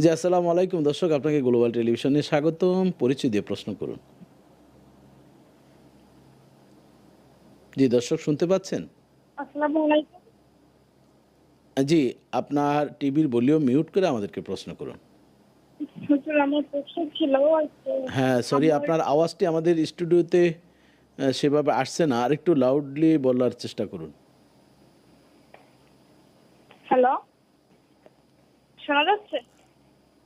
জি, আসসালামু আলাইকুম দর্শক, আপনাকে গ্লোবাল টেলিভিশনে স্বাগতম। পরিচয় দিয়ে প্রশ্ন করুন। জি দর্শক, শুনতে পাচ্ছেন? আসসালামু আলাইকুম। জি, আপনার টিভির ভলিউম মিউট করে আমাদেরকে প্রশ্ন করুন। হুজুর, আমার প্রশ্ন ছিল যে হ্যাঁ, সরি, আমার আপনার আওয়াজটি আমাদের স্টুডিওতে সেভাবে আসছে না। আরেকটু লাউডলি বলার চেষ্টা করুন। হ্যালো, শোনা যাচ্ছে?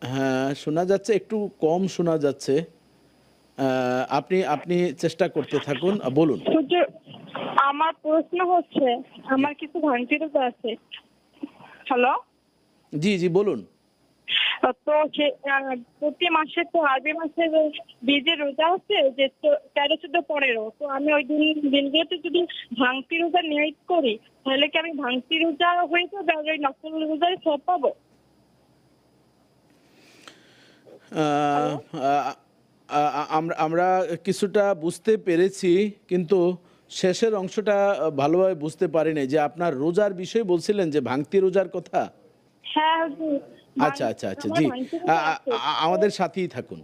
হ্যাঁ, শোনা যাচ্ছে, একটু কম শোনা যাচ্ছে। আপনি আপনি চেষ্টা করতে থাকুন। বলুন। হুজুর, আমার প্রশ্ন হচ্ছে, জি, আমার কিছু ভাঙতি রোজা আছে। হ্যালো, জি, জি, বলুন। তো সে প্রতি মাসে তো আরবি মাসের বীজের রোজা আছে যে 13, 14, 15। তো আমি ওই দিনগুলোতে যদি ভাঙতি রোজা নিয়ত করি, তাহলে কি আমি ভাঙতি রোজা হয়ে যাবে আর ওই নফল রোজায় সব পাবো? আহ, হ্যালো। আ- আমরা আমরা কিছুটা বুঝতে পেরেছি, কিন্তু শেষের অংশটা ভালোভাবে বুঝতে পারি নাই। যে আপনার রোজার বিষয় বলছিলেন, যে ভাঙতি রোজার কথা। হ্যাঁ হুজুর, আচ্ছা, আচ্ছা, আচ্ছা, আমার জি। ভাঙতি রোজা আছে। তো আমাদের সাথেই থাকুন,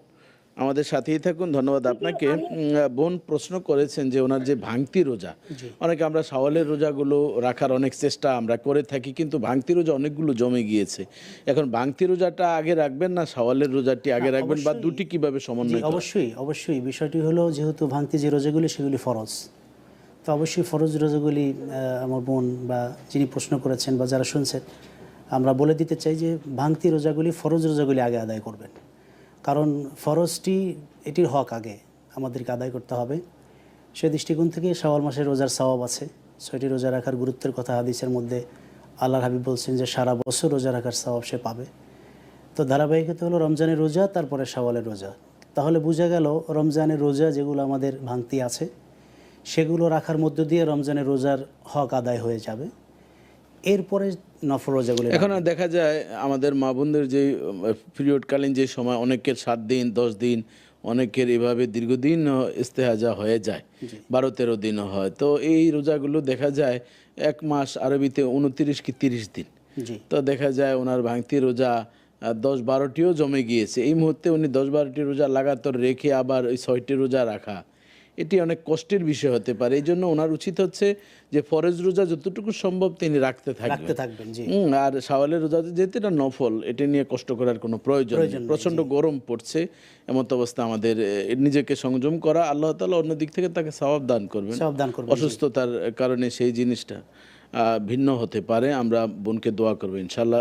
আমাদের সাথেই থাকুন। ধন্যবাদ হুজুর, আপনাকে। আমি বোন প্রশ্ন করেছেন যে ওনার যে ভাঙতি রোজা, জি, অনেকে আমরা শাওয়ালের রোজাগুলো রাখার অনেক চেষ্টা আমরা করে থাকি, কিন্তু ভাঙতি রোজা অনেকগুলো জমে গিয়েছে। এখন ভাঙতি রোজাটা আগে রাখবেন না শাওয়ালের রোজাটি না আগে রাখবেন, বা অবশ্যই। দুটি কিভাবে জি, সমন্বয় করা? অবশ্যই বিষয়টি হলো, যেহেতু ভাঙতি যে রোজাগুলি সেগুলি ফরজ। তো অবশ্যই ফরজ রোজাগুলি আমার বোন বা যিনি প্রশ্ন করেছেন বা যারা শুনছেন, আমরা বলে দিতে চাই যে ভাঙতি রোজাগুলি, ফরজ রোজাগুলি আগে আদায় করবেন। কারণ ফরজটি, এটির হক আগে আমাদেরকে আদায় করতে হবে। সে দৃষ্টিকোণ থেকে শাওয়াল মাসের রোজার সওয়াব আছে। 6টি রোজা রাখার গুরুত্বের কথা হাদিসের মধ্যে আল্লাহর হাবিব বলছেন যে সারা বছর রোজা রাখার সওয়াব সে পাবে। তো ধারাবাহিকতা হলো রমজানের রোজা, তারপরে শাওয়ালের রোজা। তাহলে বোঝা গেল রমজানের রোজা যেগুলো আমাদের ভাঙতি আছে সেগুলো রাখার মধ্য দিয়ে রমজানের রোজার হক আদায় হয়ে যাবে। এরপরে নফল রোজাগুলি এখন রাখবেন। দেখা যায় আমাদের মা বোনদের যে পিরিয়ডকালীন যে সময়, অনেকের 7 দিন 10 দিন, অনেকের এভাবে দীর্ঘদিন ইস্তেহাজা হয়ে যায়, জি 12-13 দিনও হয়। তো এই রোজাগুলো দেখা যায় 1 মাস, আরবিতে 29 কি 30 দিন। জি তো দেখা যায় ওনার ভাঙতি রোজা 10-12টিও জমে গিয়েছে। এই মুহূর্তে উনি 10-12টি রোজা লাগাতার রেখে আবার ওই 6টি রোজা রাখা, এটি অনেক কষ্টের বিষয় হতে পারে। এই জন্য ওনার উচিত হচ্ছে যে ফরজ রোজা যতটুকু সম্ভব তিনি রাখতে রাখতে থাকবেন। থাকবেন। জি, আর শাওয়ালের রোজা যেহেতু এটা নফল, এটা নিয়ে কষ্ট করার কোনো প্রয়োজন নেই। প্রয়োজন নেই। প্রচণ্ড জি, গরম পড়ছে, এমত অবস্থা আমাদের নিজেকে সংযম করা। আল্লাহ তাআলা অন্য দিক থেকে তাকে সওয়াব দান করবেন। সব দান করবেন। জি। অসুস্থতার কারণে সেই জিনিসটা ভিন্ন হতে পারে। আমরা বোনকে দোয়া করবো ইনশাআল্লাহ।